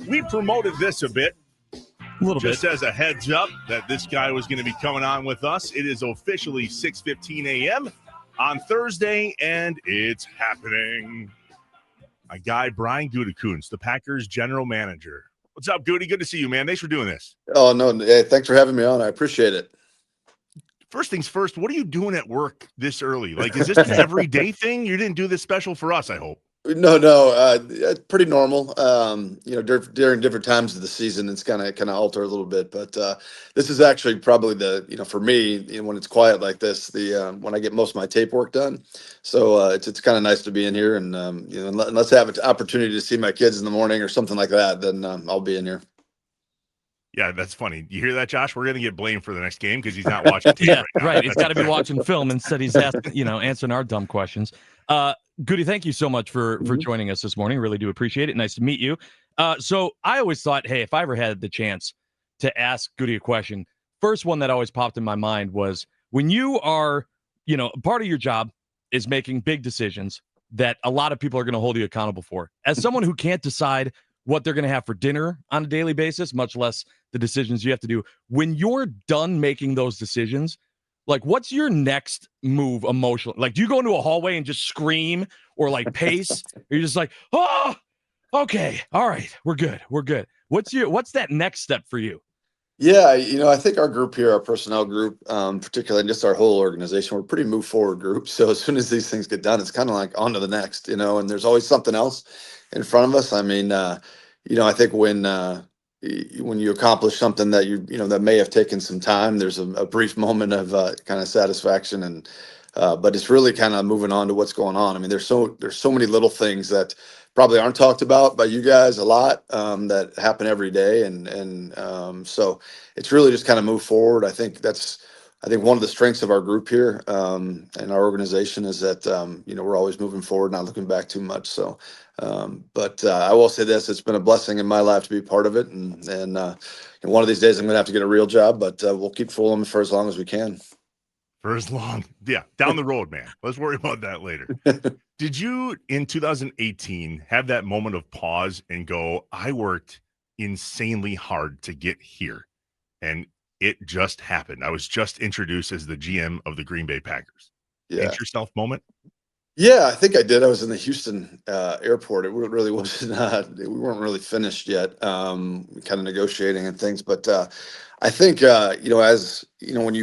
We promoted this a bit. A little Just bit. as a heads up that this guy was going to be coming on with us. It is officially 6:15 a.m. on Thursday, and it's happening. My guy, Brian Gutekunst, the Packers general manager. What's up, Gutey? Good to see you, man. Thanks for doing this. Oh, no. Hey, thanks for having me on. I appreciate it. First things first, what are you doing at work this early? Like, is this an everyday thing? You didn't do this special for us, I hope. No. Pretty normal. During different times of the season, it's kind of alter a little bit. But this is actually probably for me, when it's quiet like this, when I get most of my tape work done. So it's kind of nice to be in here, and unless I have an opportunity to see my kids in the morning or something like that, then I'll be in here. Yeah, that's funny. You hear that, Josh? We're going to get blamed for the next game because he's not watching tape right now. Right. He's got to be watching film. Instead, he's answering our dumb questions. Goody, thank you so much for joining us this morning. Really do appreciate it. Nice to meet you. So I always thought, hey, if I ever had the chance to ask Goody a question, first one that always popped in my mind was when you are, part of your job is making big decisions that a lot of people are going to hold you accountable for. As someone who can't decide what they're going to have for dinner on a daily basis, much less the decisions you have to do. When you're done making those decisions, like, what's your next move emotionally? Like, do you go into a hallway and just scream or like pace? Or you're just like, oh, okay, all right, we're good. What's that next step for you? Yeah, I think our group here, our personnel group, particularly, and just our whole organization, we're a pretty move forward group. So as soon as these things get done, it's kind of like on to the next, and there's always something else in front of us. I mean, I think when you accomplish something that that may have taken some time, there's a brief moment of kind of satisfaction, and but it's really kind of moving on to what's going on. I mean, there's so many little things that probably aren't talked about by you guys a lot, that happen every day, and so it's really just kind of move forward. I think one of the strengths of our group here, and our organization is that we're always moving forward, not looking back too much. So, but I will say this: it's been a blessing in my life to be part of it, and one of these days I'm going to have to get a real job, but we'll keep fooling them for as long as we can. For as long, yeah, down the road, man. Let's worry about that later. Did you, in 2018, have that moment of pause and go, I worked insanely hard to get here, and it just happened? I was just introduced as the GM of the Green Bay Packers. Yeah. Pinch yourself moment? Yeah, I think I did. I was in the Houston airport. It really wasn't. We weren't really finished yet, kind of negotiating and things. But I think as when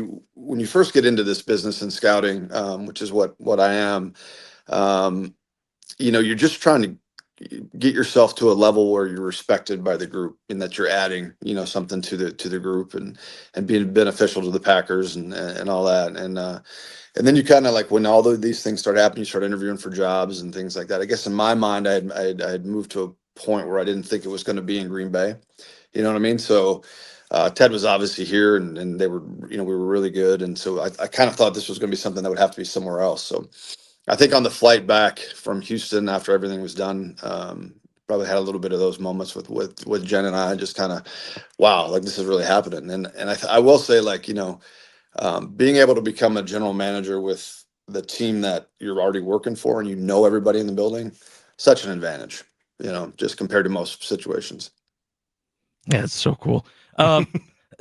you first get into this business and scouting, which is what I am, you're just trying to get yourself to a level where you're respected by the group, and that you're adding something to the group, and being beneficial to the Packers, and all that, and then you kind of, like, when all these things start happening, you start interviewing for jobs and things like that. I guess in my mind, I had moved to a point where I didn't think it was going to be in Green Bay. You know what I mean? So Ted was obviously here, and they were, we were really good, and so I kind of thought this was going to be something that would have to be somewhere else. So I think on the flight back from Houston after everything was done, probably had a little bit of those moments with Jen and I, just kind of, wow, like, this is really happening. And I will say, like, being able to become a general manager with the team that you're already working for, and everybody in the building, such an advantage, just compared to most situations. Yeah, it's so cool.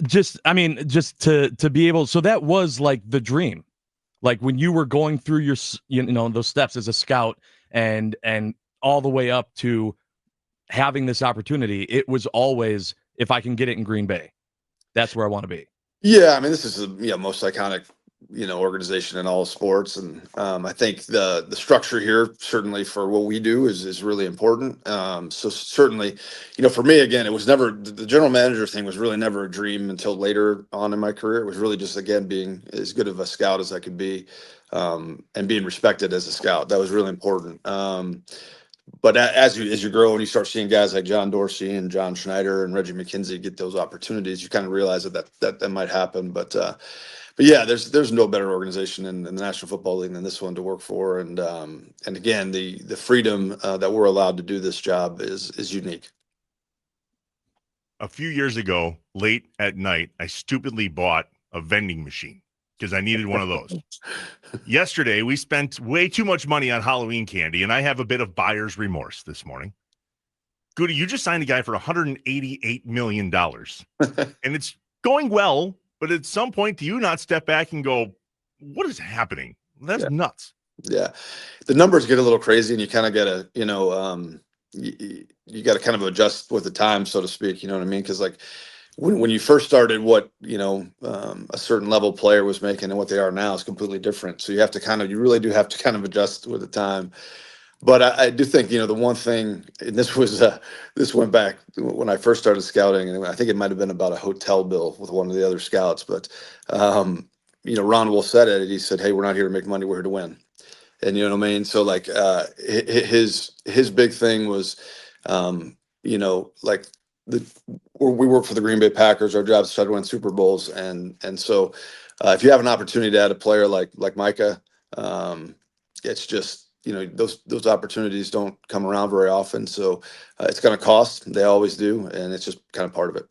Just to be able, so that was like the dream. Like, when you were going through your, those steps as a scout, and all the way up to having this opportunity, it was always, if I can get it in Green Bay, that's where I want to be. Yeah, I mean, this is the most iconic organization in all of sports, and I think the structure here, certainly for what we do, is really important. So certainly, for me, again, it was never, the general manager thing was really never a dream until later on in my career. It was really just, again, being as good of a scout as I could be, and being respected as a scout. That was really important. But as you grow and you start seeing guys like John Dorsey and John Schneider and Reggie McKenzie get those opportunities, you kind of realize that might happen. But yeah, there's no better organization in the National Football League than this one to work for. And again, the freedom that we're allowed to do this job is unique. A few years ago, late at night, I stupidly bought a vending machine because I needed one of those. Yesterday, we spent way too much money on Halloween candy, and I have a bit of buyer's remorse this morning. Gutey, you just signed a guy for $188 million. And it's going well, but at some point, do you not step back and go, what is happening? That's nuts. Yeah. The numbers get a little crazy, and you kind of got to, you got to kind of adjust with the time, so to speak. You know what I mean? Because like when you first started, what, a certain level player was making and what they are now is completely different. So you really do have to kind of adjust with the time. But I do think, the one thing, and this went back when I first started scouting, and I think it might have been about a hotel bill with one of the other scouts. But, Ron Wolf said it. He said, "Hey, we're not here to make money. We're here to win." And you know what I mean? So like, his big thing was, like we work for the Green Bay Packers. Our job is to try to win Super Bowls. And so if you have an opportunity to add a player like Micah, it's just, those opportunities don't come around very often. So it's going to cost. They always do. And it's just kind of part of it.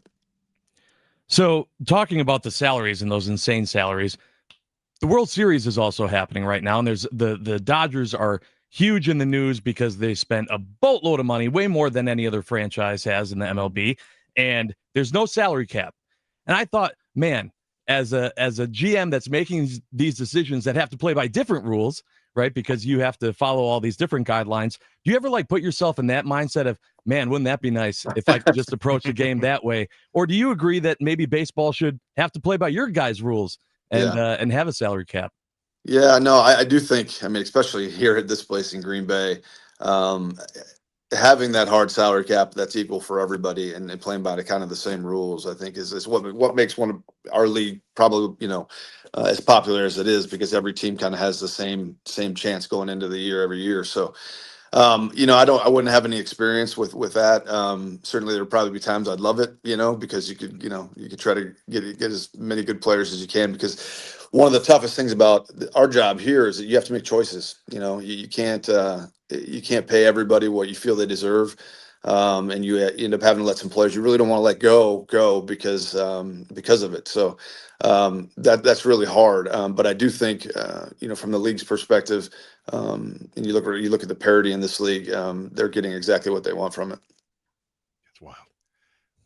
So talking about the salaries and those insane salaries, the World Series is also happening right now. And there's the Dodgers are huge in the news because they spent a boatload of money, way more than any other franchise has in the MLB. And there's no salary cap. And I thought, man, as a GM that's making these decisions that have to play by different rules, right? Because you have to follow all these different guidelines. Do you ever like put yourself in that mindset of, man, wouldn't that be nice if I could just approach a game that way? Or do you agree that maybe baseball should have to play by your guys' rules and have a salary cap? Yeah, no, I do think, I mean, especially here at this place in Green Bay, having that hard salary cap that's equal for everybody and playing by the kind of the same rules, I think is what makes one of our league probably, as popular as it is, because every team kind of has the same chance going into the year every year. So, I wouldn't have any experience with that. Certainly there'd probably be times I'd love it, because you could try to get as many good players as you can, because one of the toughest things about our job here is that you have to make choices. You can't pay everybody what you feel they deserve. And you end up having to let some players you really don't want to let go because of it. So that's really hard. But I do think, from the league's perspective, and you look at the parity in this league, they're getting exactly what they want from it. That's wild.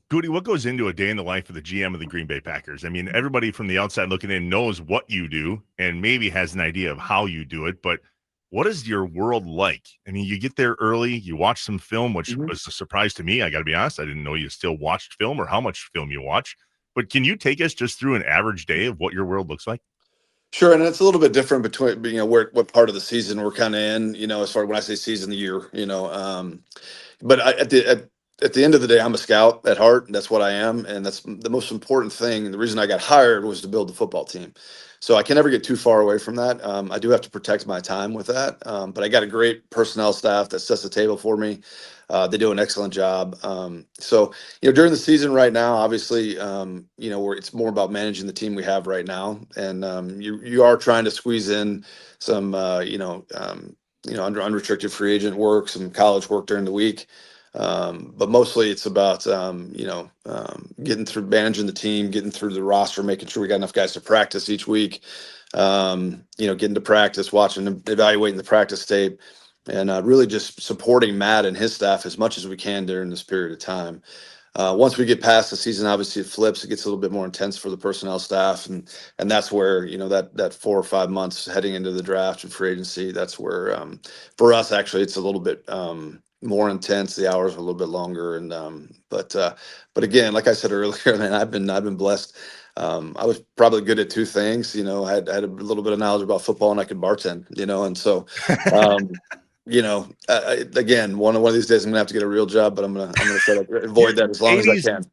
Gutey, what goes into a day in the life of the GM of the Green Bay Packers? I mean, everybody from the outside looking in knows what you do and maybe has an idea of how you do it, but what is your world like? I mean, you get there early, you watch some film, which was a surprise to me. I got to be honest. I didn't know you still watched film or how much film you watch, but can you take us just through an average day of what your world looks like? Sure, and it's a little bit different between what part of the season we're kind of in. As far as when I say season, the year. But at the end of the day, I'm a scout at heart. That's what I am, and that's the most important thing. And the reason I got hired was to build the football team. So I can never get too far away from that. I do have to protect my time with that, but I got a great personnel staff that sets the table for me. They do an excellent job. So during the season right now, obviously, where it's more about managing the team we have right now, and you are trying to squeeze in some unrestricted free agent work, some college work during the week. But mostly it's about, getting through managing the team, getting through the roster, making sure we got enough guys to practice each week, getting to practice, watching, evaluating the practice tape, and really just supporting Matt and his staff as much as we can during this period of time. Once we get past the season, obviously it flips. It gets a little bit more intense for the personnel staff, and that's where that 4 or 5 months heading into the draft and free agency. That's where for us actually it's a little bit more intense. The hours are a little bit longer, and but again, like I said earlier, man, I've been blessed. I was probably good at two things. I had a little bit of knowledge about football, and I could bartend. And so. Again, one of these days I'm gonna have to get a real job, but I'm gonna try to avoid that as long as I can.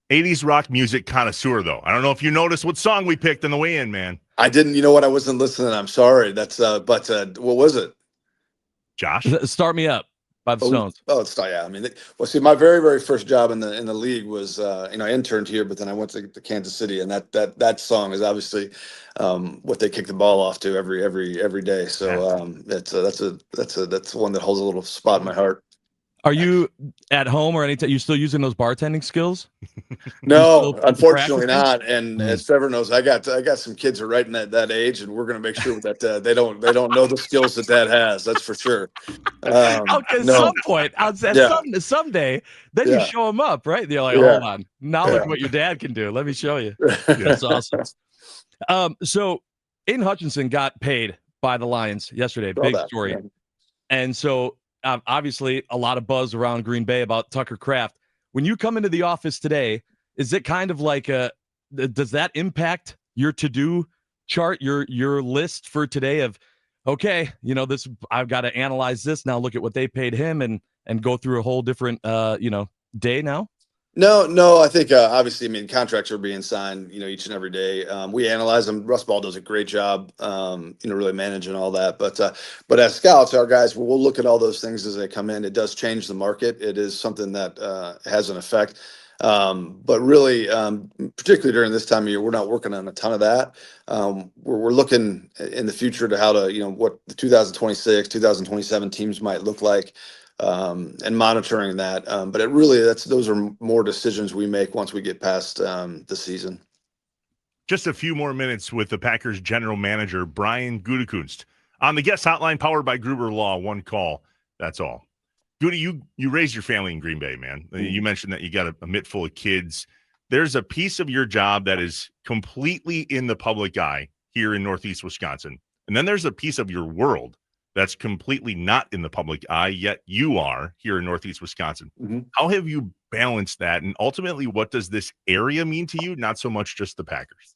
80s rock music connoisseur, though. I don't know if you noticed what song we picked on the way in, man. I didn't. You know what? I wasn't listening. I'm sorry. But what was it? Josh, Start Me Up by the Stones. Oh, it's yeah. I mean, see, my very, very first job in the league was I interned here, but then I went to Kansas City, and that song is obviously what they kick the ball off to every day. So that's one that holds a little spot in my heart. Are you at home or anytime? You still using those bartending skills? No, unfortunately practicing? not. And as Trevor knows, I got some kids who are right in that age, and we're going to make sure that they don't know the skills that has. That's for sure. At some point, someday, then you Yeah. show them up, right? They're like, Yeah. hold on, now look what your dad can do. Let me show you. That's awesome. So Aiden Hutchinson got paid by the Lions yesterday. Big story. Yeah. And so obviously a lot of buzz around Green Bay about Tucker Kraft. When you come into the office today, is it kind of like does that impact your to-do chart, your list for today of, okay, this, I've got to analyze this now, look at what they paid him and go through a whole different, day now? No, I think obviously, I mean, contracts are being signed, each and every day. We analyze them. Russ Ball does a great job, really managing all that. But as scouts, our guys, we'll look at all those things as they come in. It does change the market. It is something that has an effect. But really, particularly during this time of year, we're not working on a ton of that. We're looking in the future to how to, what the 2026, 2027 teams might look like. And monitoring that. But those are more decisions we make once we get past the season. Just a few more minutes with the Packers general manager, Brian Gutekunst, on the guest hotline powered by Gruber Law. One call. That's all. Gutey, you raised your family in Green Bay, man. Mm-hmm. You mentioned that you got a mitt full of kids. There's a piece of your job that is completely in the public eye here in Northeast Wisconsin. And then there's a piece of your world that's completely not in the public eye, yet you are here in Northeast Wisconsin. Mm-hmm. How have you balanced that? And ultimately, what does this area mean to you? Not so much just the Packers.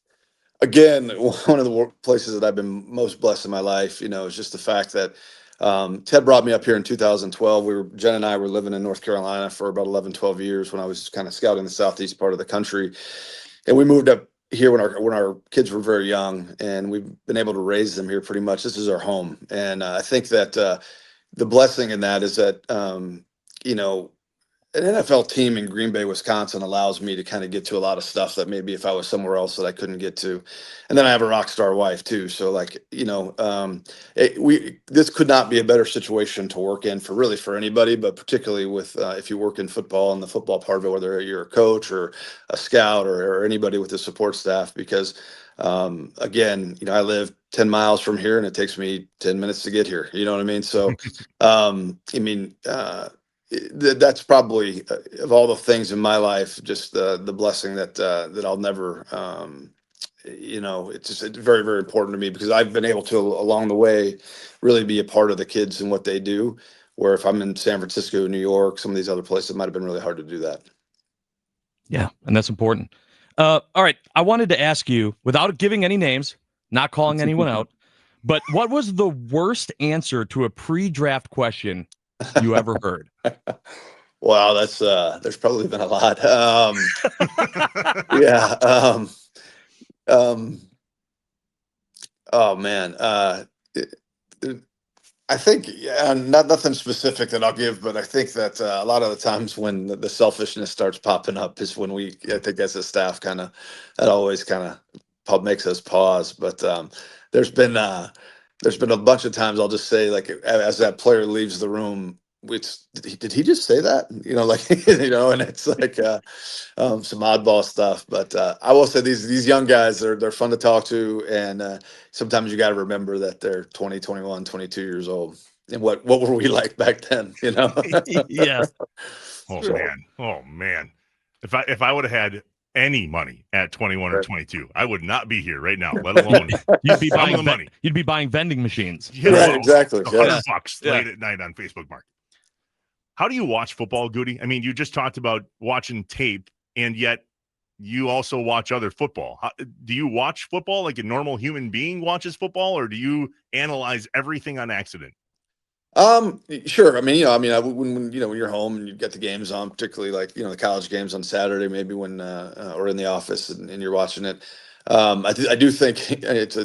Again, one of the places that I've been most blessed in my life, is just the fact that Ted brought me up here in 2012. Jen and I were living in North Carolina for about 11, 12 years when I was kind of scouting the southeast part of the country. And we moved up here when our kids were very young, and we've been able to raise them here pretty much. This is our home. And I think that the blessing in that is that, an NFL team in Green Bay, Wisconsin allows me to kind of get to a lot of stuff that maybe if I was somewhere else that I couldn't get to. And then I have a rock star wife too. So this could not be a better situation to work in for anybody, but particularly with, if you work in football and the football part of it, whether you're a coach or a scout or anybody with the support staff, because again, I live 10 miles from here and it takes me 10 minutes to get here. You know what I mean? So, that's probably of all the things in my life, just the blessing that I'll never, it's very, very important to me because I've been able to along the way really be a part of the kids and what they do. Where if I'm in San Francisco, New York, some of these other places, it might have been really hard to do that. Yeah, and that's important. All right, I wanted to ask you, without giving any names, not calling anyone out, but what was the worst answer to a pre-draft question you ever heard? Wow, that's there's probably been a lot. Yeah. Oh man. I think nothing specific that I'll give, but I think that a lot of the times when the selfishness starts popping up is when I think as a staff that always kind of makes us pause. But there's been a bunch of times I'll just say, like, as that player leaves the room, did he just say that? And it's like some oddball stuff. But I will say these young guys, they're fun to talk to, and sometimes you got to remember that they're 20, 21, 22 years old. And what were we like back then? Yeah. Oh man. If I would have had any money at 21 or 22, I would not be here right now, let alone you'd be buying money. You'd be buying vending machines. Right, exactly. $100 late at night on Facebook Market. How do you watch football, Gutey? I mean, you just talked about watching tape, and yet you also watch other football. Do you watch football like a normal human being watches football, or do you analyze everything on accident? Sure. I mean, when you're home and you've got the games on, particularly like, the college games on Saturday, maybe when, or in the office and you're watching it. I do think it's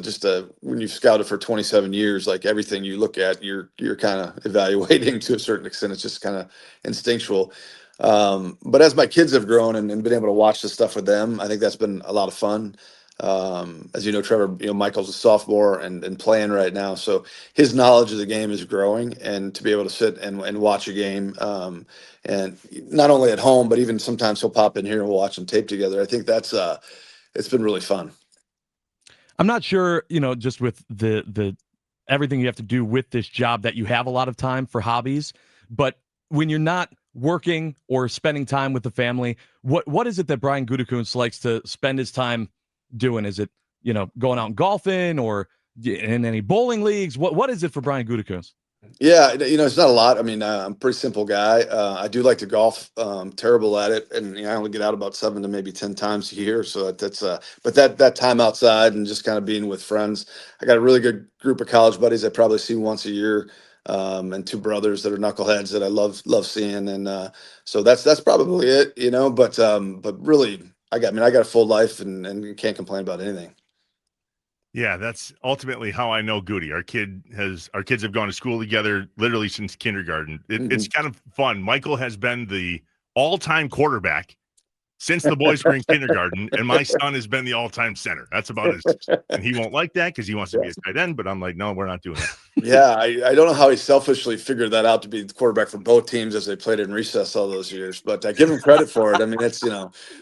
when you've scouted for 27 years, like everything you look at, you're kind of evaluating to a certain extent. It's just kind of instinctual. But as my kids have grown and been able to watch the stuff with them, I think that's been a lot of fun. As you know, Trevor, Michael's a sophomore and playing right now, so his knowledge of the game is growing. And to be able to sit and watch a game, and not only at home, but even sometimes he'll pop in here and we'll watch some tape together. I think that's it's been really fun. I'm not sure, just with the everything you have to do with this job, that you have a lot of time for hobbies, but when you're not working or spending time with the family, what is it that Brian Gutekunst likes to spend his time doing? Is it, going out golfing or in any bowling leagues? What is it for Brian Gutekunst? Yeah, it's not a lot. I mean, I'm a pretty simple guy. I do like to golf. Terrible at it, and I only get out about 7 to maybe 10 times a year. So that's but that time outside and just kind of being with friends. I got a really good group of college buddies I probably see once a year, and 2 brothers that are knuckleheads that I love seeing, and so that's probably it. But really, I got a full life and can't complain about anything. Yeah, that's ultimately how I know Gutey. Our kids have gone to school together literally since kindergarten. It's kind of fun. Michael has been the all-time quarterback since the boys were in kindergarten, and my son has been the all-time center. That's about it. And he won't like that because he wants to be a tight end, but I'm like, no, we're not doing that. Yeah, I don't know how he selfishly figured that out to be the quarterback for both teams as they played in recess all those years, but I give him credit for it. I mean, it's,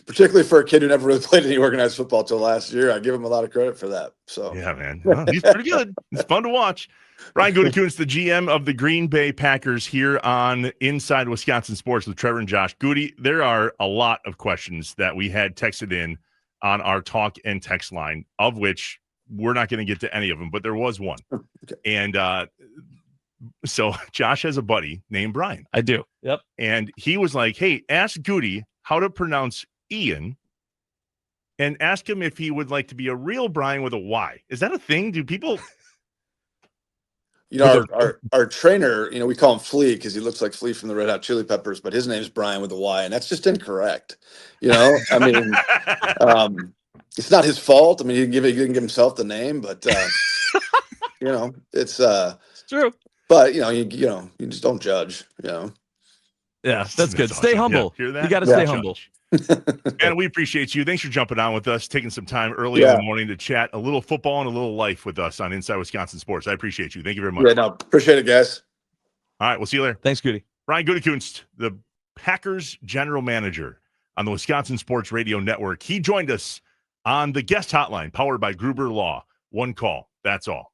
particularly for a kid who never really played any organized football till last year, I give him a lot of credit for that. So yeah, man, well, he's pretty good. It's fun to watch. Brian Gutekunst, the GM of the Green Bay Packers, here on Inside Wisconsin Sports with Trevor and Josh. Gutey, there are a lot of questions that we had texted in on our talk and text line, of which we're not going to get to any of them, but there was one. Okay. And so Josh has a buddy named Brian. I do. Yep. And he was like, hey, ask Gutey how to pronounce Ian, and ask him if he would like to be a real Brian with a Y. Is that a thing? Do people... Our trainer, we call him Flea because he looks like Flea from the Red Hot Chili Peppers, but his name's Brian with a Y, and that's just incorrect. I mean, it's not his fault. I mean, he didn't give himself the name, but it's true. But you just don't judge. Yeah, that's good. Stay awesome. humble. Yeah, hear that? You got to stay humble. And we appreciate you. Thanks for jumping on with us, taking some time early in the morning to chat a little football and a little life with us on Inside Wisconsin Sports. I appreciate you. Thank you very much. Yeah, no, appreciate it, guys. All right, we'll see you later. Thanks, Gutey. Brian Gutekunst, the Packers general manager on the Wisconsin Sports Radio Network. He joined us on the guest hotline powered by Gruber Law. One call. That's all.